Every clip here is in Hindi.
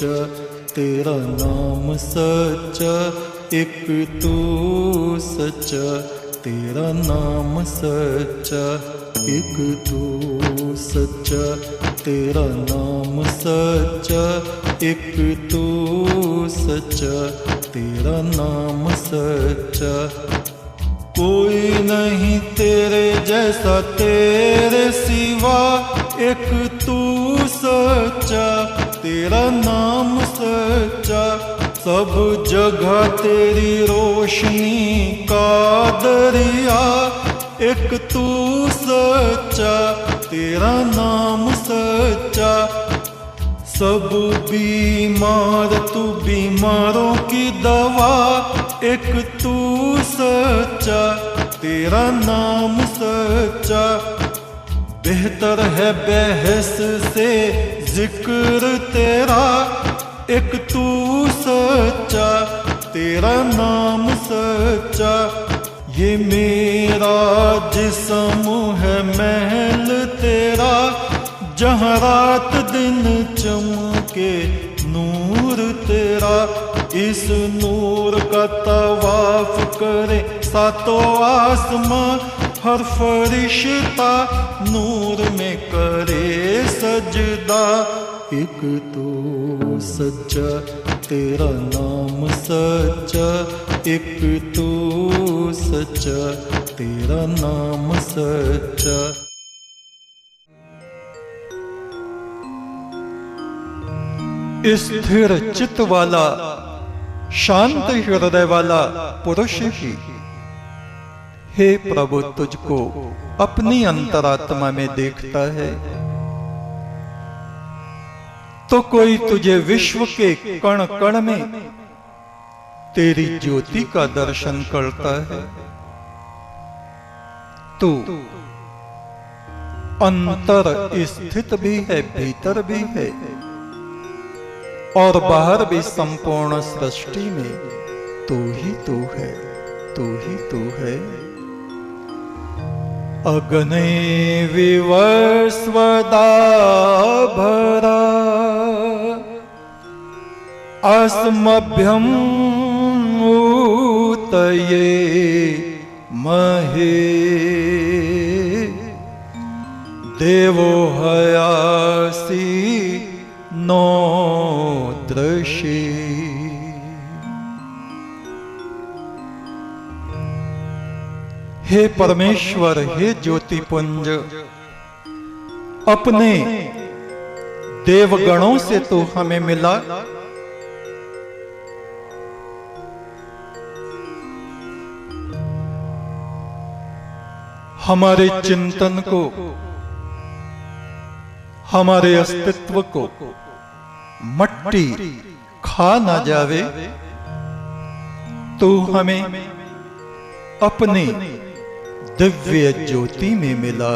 तेरा नाम सच्चा, एक तू सच्चा, तेरा नाम सच्चा, एक तू सच्चा, तेरा नाम सच्चा, एक तू सच्चा, तेरा नाम सच्चा। कोई नहीं तेरे जैसा तेरे सिवा, एक तू सच्चा, तेरा नाम सच्चा। सब जगह तेरी रोशनी का दरिया, एक तू सच्चा, तेरा नाम सच्चा। सब बीमार तू बीमारों की दवा, एक तू सच्चा, तेरा नाम सच्चा। बेहतर है बहस से जिक्र तेरा, एक तू सच्चा, तेरा नाम सच्चा। ये मेरा जिस्म है महल तेरा, जहाँ रात दिन चमके नूर तेरा। इस नूर का तवाफ करे सातों आसमां, हर फरिश्ता नूर में करे सजदा। एक तू सच्चा, तेरा नाम सच्चा, एक तू सच्चा, तेरा नाम सच्चा। स्थिर चित्त वाला, शांत हृदय वाला पुरुष ही, हे प्रभु तुझको अपनी अंतरात्मा में देखता है, तो कोई तुझे विश्व के कण कण में तेरी ज्योति का दर्शन करता है। तू अंतर स्थित भी है, भीतर भी है, और बाहर भी संपूर्ण सृष्टि में तू ही तू है, तू ही तू है। अग्ने विवस्वदा भरा, अस्मभ्यम ऊतये महे, देवो हयासि नो दृशे। हे परमेश्वर, हे ज्योतिपुंज, अपने देवगणों से तू हमें मिला, हमारे चिंतन को, हमारे अस्तित्व को मट्टी खा ना जावे। तू हमें अपनी दिव्य ज्योति में मिला।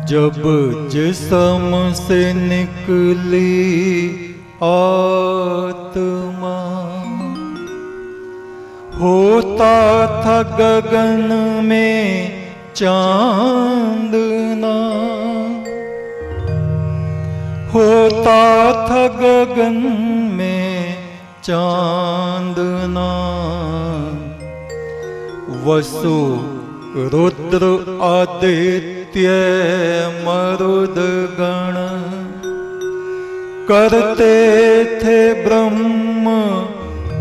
जब जिस्म से निकली आत्मा, होता था गगन में चांदना, होता था गगन में चांदना। वसु रुद्र आदित्य मरुद गण करते थे ब्रह्म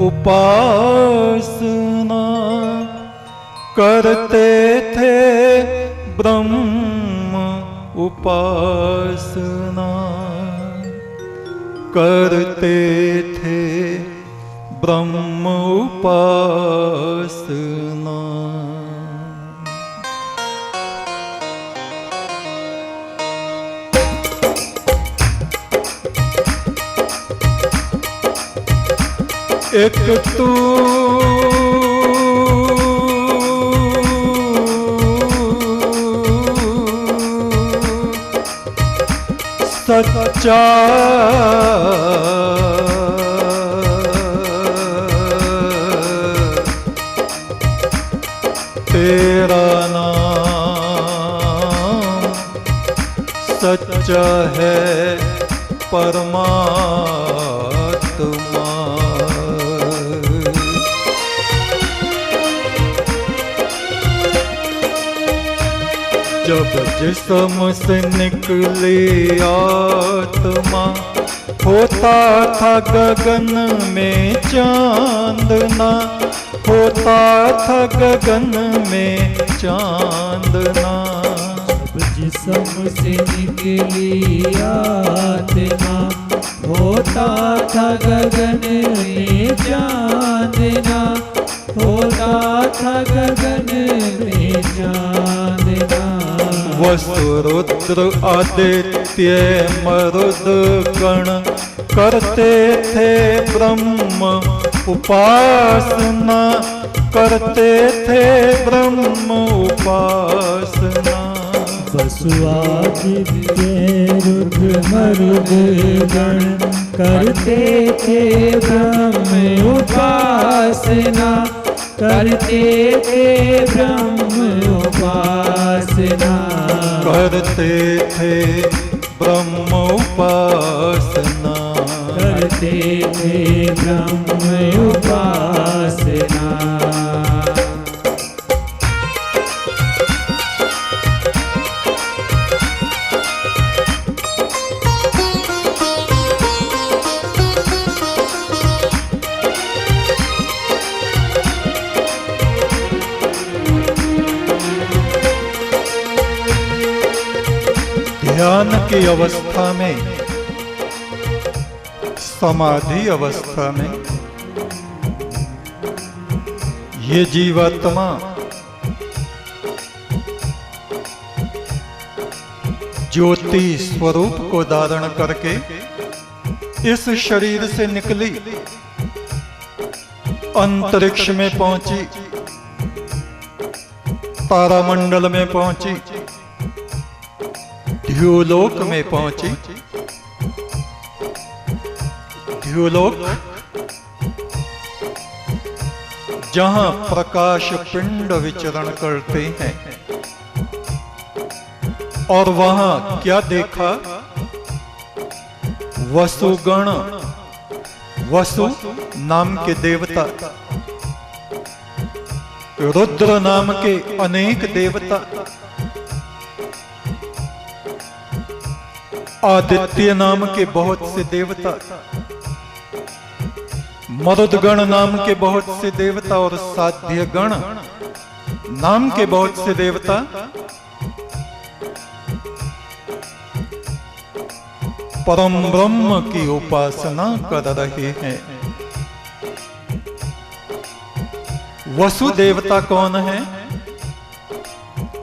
उपासना, करते थे ब्रह्म उपासना, करते थे ब्रह्म उपासना। एक तू सच्चा तेरा नाम सच्चा है परमात्मा। जब जिस्म से निकली आत्मा होता था गगन में चांदना, होता था गगन में चांदना। जिस्म से निकली आत्मा होता था गगन में चांदना, होता था गगन में चांदना। वसु रुद्र आदित्य मरुद गण करते थे ब्रह्म उपासना, करते थे ब्रह्म उपासना। वसुआदित्य रुद्र मरुद गण करते थे ब्रह्म उपासना, करते थे ब्रह्म उपासना। करते थे ब्रह्म उपासना, करते थे ब्रह्म उपासना। ध्यान की अवस्था में, समाधि अवस्था में ये जीवात्मा ज्योति स्वरूप को धारण करके इस शरीर से निकली, अंतरिक्ष में पहुंची, तारामंडल में पहुंची, ध्युलोक में पहुंची। ध्युलोक जहां प्रकाश पिंड विचरण करते हैं, और वहां क्या देखा? वसुगण, वसु नाम के देवता, रुद्र नाम के अनेक देवता, आदित्य नाम के बहुत से देवता, मरुदगण नाम के बहुत से देवता और साध्यगण नाम के बहुत से देवता परम ब्रह्म की उपासना कर रहे हैं। वसु देवता कौन है?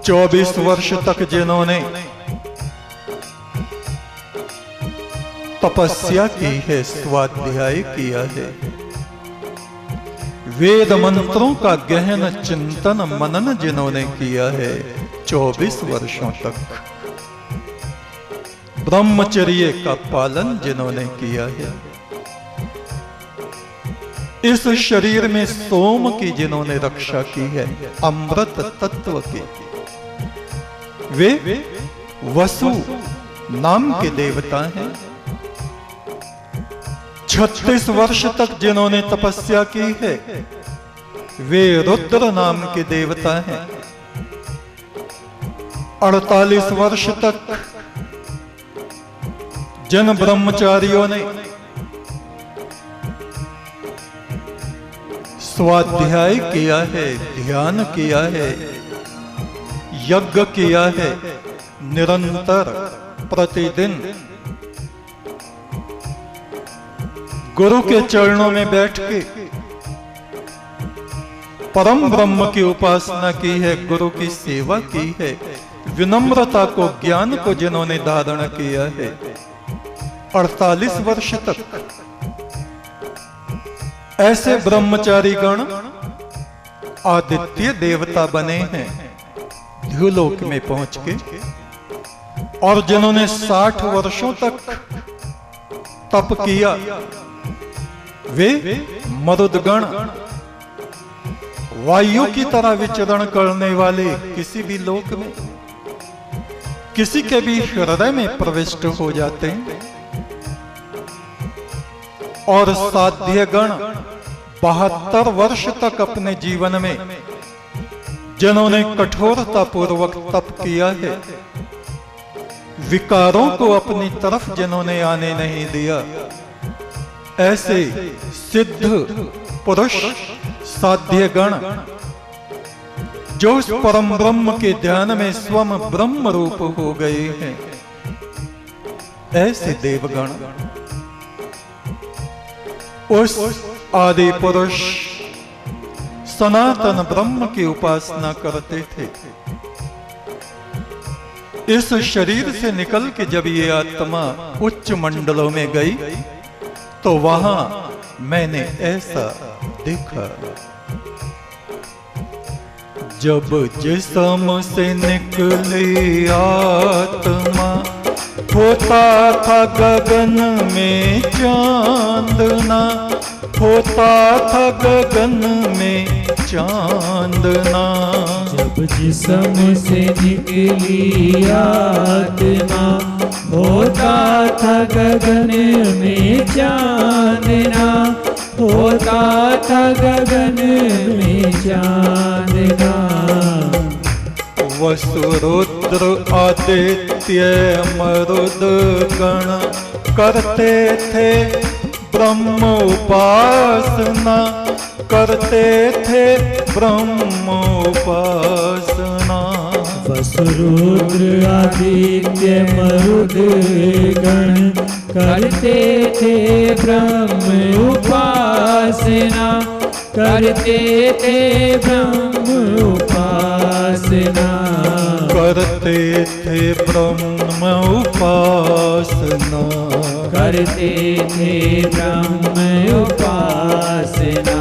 24 वर्ष तक जिन्होंने तपस्या की है, स्वाध्याय किया है, वेद मंत्रों का गहन चिंतन मनन जिन्होंने किया है 24 वर्षों तक, ब्रह्मचर्य का पालन जिन्होंने किया है, इस शरीर में सोम की जिन्होंने रक्षा की है, अमृत तत्व की, वे वसु नाम के देवता हैं। 36 वर्ष तक जिन्होंने तपस्या की है, वे रुद्र नाम के देवता हैं। 48 वर्ष तक जिन ब्रह्मचारियों ने स्वाध्याय किया है, ध्यान किया है, यज्ञ किया है, निरंतर प्रतिदिन गुरु के चरणों में बैठ के परम ब्रह्म की उपासना की है, गुरु की सेवा की है, विनम्रता को, ज्ञान को जिन्होंने धारण किया है, 48 वर्ष तक ऐसे ब्रह्मचारी गण आदित्य देवता बने हैं ध्युलोक में पहुंच के, और जिन्होंने 60 वर्षों तक तप किया वे मरुदगण, वायु की तरह विचरण करने वाले किसी भी लोक में, किसी के भी हृदय में प्रविष्ट हो जाते हैं। और साध्य गण 72 वर्ष तक अपने जीवन में जिन्होंने कठोरता पूर्वक तप किया है, विकारों को अपनी तरफ जिन्होंने आने नहीं दिया, ऐसे सिद्ध पुरुष साध्य गण जो उस परम ब्रह्म के ध्यान में स्वयं ब्रह्म रूप हो गए हैं, ऐसे देवगण उस आदि पुरुष सनातन ब्रह्म की उपासना करते थे। इस शरीर से निकल के जब ये आत्मा उच्च मंडलों में गई तो वहां मैंने ऐसा देखा, जब जिस्म से निकली आत्मा होता था गगन में चांदना, होता था गगन में चांदना। जब जिस्म से निकली आत्मा होता था गगन में चांदना, होता था गगन में चांदना। वसुरुद्र आदित्य मरुद गण करते थे ब्रह्म उपासना, करते थे ब्रह्म उपासना। वसुरुद्र आदित्य मरुद गण करते थे ब्रह्म उपासना, करते थे ब्रह्म उपासना। करते थे ब्रह्म उपासना, करते थे ब्रह्म उपासना।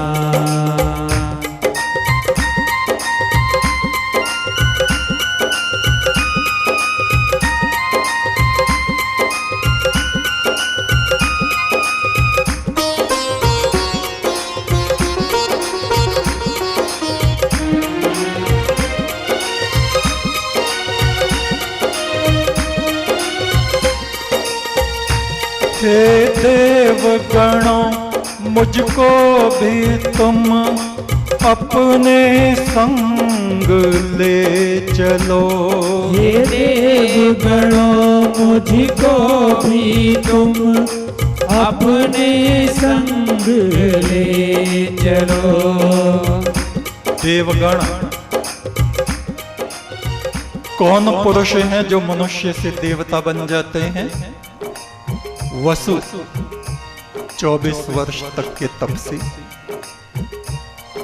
हे देव गणों मुझको भी तुम अपने संग ले चलो। हे देव गणों मुझको भी तुम अपने संग ले चलो। देवगण कौन पुरुष हैं जो मनुष्य से देवता बन जाते हैं? वसु 24 वर्ष तक के तप से,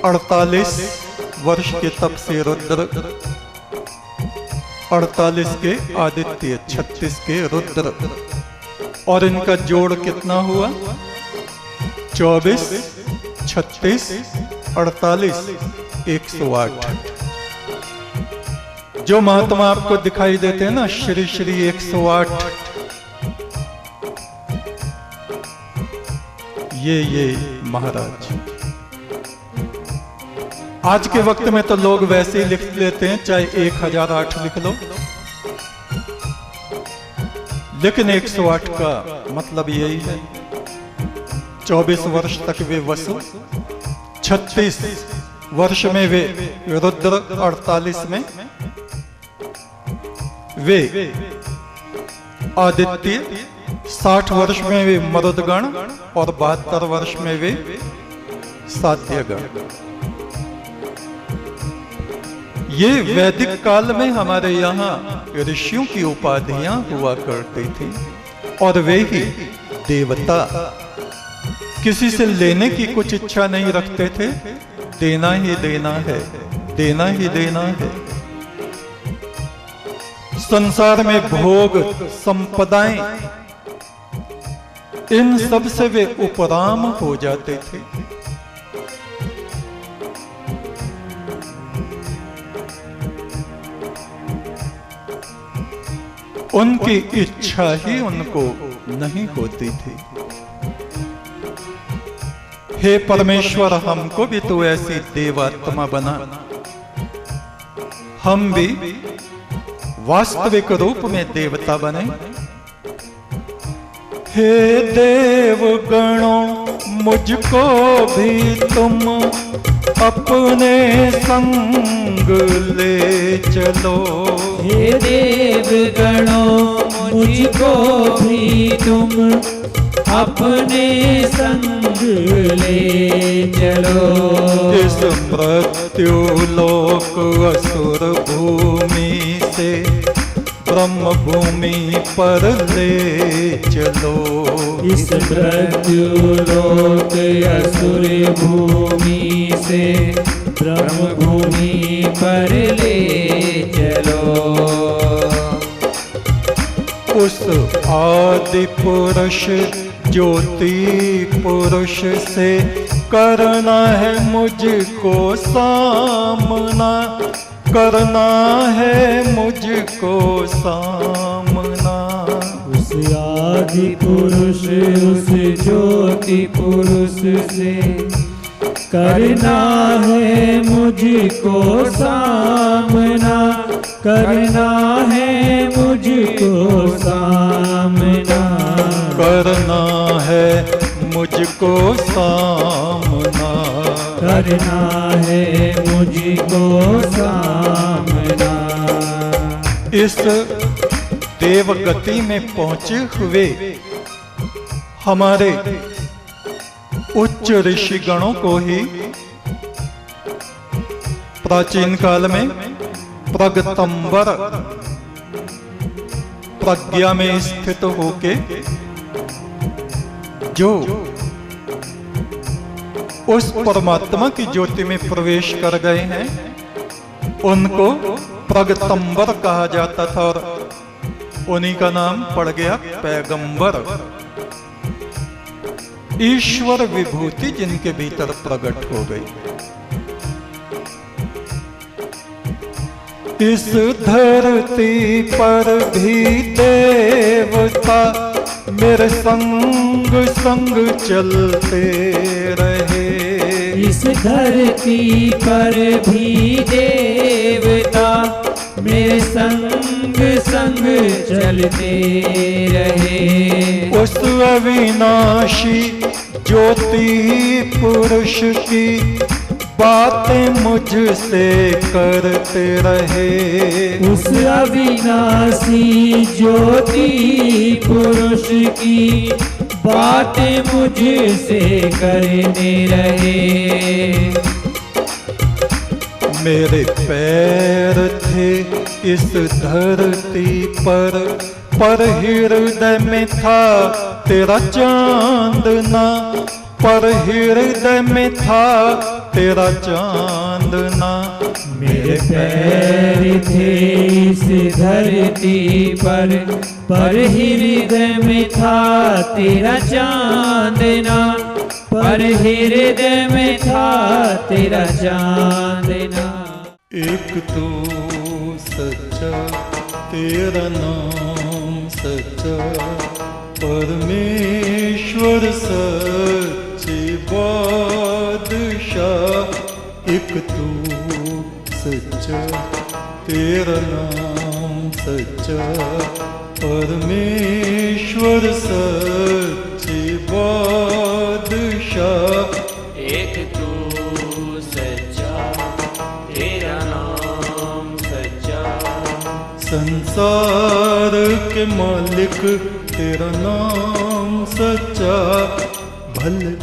48 वर्ष के तप से रुद्र, 48 के आदित्य, 36 के रुद्र, और इनका जोड़ कितना हुआ? 24, 36, 48, 108। जो महात्मा आपको दिखाई देते हैं ना, श्री श्री 108, ये महाराज। आज के वक्त में तो लोग वैसे ही लिख लेते हैं, चाहे 1008 लिख लो, लेकिन 108 का मतलब यही है। 24 वर्ष तक वे वसु, 36 वर्ष में वे रुद्र, 48 में वे आदित्य, 60 वर्ष में वे मरुदगण और 72 वर्ष में वे साध्यगण। ये वैदिक काल में हमारे यहाँ ऋषियों की उपाधियां हुआ करती थी, और वे ही देवता किसी से लेने की कुछ इच्छा नहीं रखते थे, देना ही देना है, देना ही देना है। संसार में भोग संपदाएं, इन सब से वे उपराम हो जाते थे। उनकी इच्छा ही उनको नहीं होती थी। हे परमेश्वर, हमको भी तो ऐसी देवात्मा बना, हम भी वास्तविक रूप में देवता बने। हे देव गणों, मुझको भी तुम अपने संग ले चलो। हे देव गणों, मुझको भी तुम अपने संग ले चलो। इस मृत्यु लोक असुर भूमि से ब्रह्म भूमि पर ले चलो। इस मृत्यु लोक असुर भूमि से ब्रह्म भूमि पर ले चलो। उस आदि पुरुष ज्योति पुरुष से करना है मुझको सामना, करना है मुझको सामना। उस आदि पुरुष उस ज्योति पुरुष से करना है मुझको सामना, करना है मुझको सामना। करना है मुझको सामना, करना है मुझको सामना। इस देवगति में पहुंचे हुए हमारे उच्च ऋषि गणों को ही प्राचीन काल में प्रगतंबर प्रज्ञा में स्थित होके जो उस परमात्मा की ज्योति में प्रवेश कर गए हैं, उनको प्रगतंबर कहा जाता था और उन्हीं का नाम पड़ गया पैगंबर। ईश्वर विभूति जिनके भीतर प्रकट हो गई। इस धरती पर भी देवता मेरे संग संग चलते रहे। इस धरती पर भी देवता मेरे संग संग चलते रहे। उस अविनाशी ज्योति पुरुष की बातें मुझसे करते रहे। उस अविनाशी ज्योति पुरुष की बातें मुझसे करने रहे। मेरे पैर थे इस धरती पर हृदय में था तेरा चांदना, पर हृदय में था तेरा चांदना। मेरे पैर थे इस धरती पर हृदय में था तेरा चांदना, पर हृदय में था तेरा चांदना। एक तो सच्चा तेरा नाम सच्चा, परमेश्वर सच्चे बादशाह। एक तू सच्चा तेरा नाम सच्चा, परमेश्वर सच्चे बादशाह। एक तू सच्चा तेरा नाम सच्चा, संसार के मालिक तेरा नाम सच्चा। भले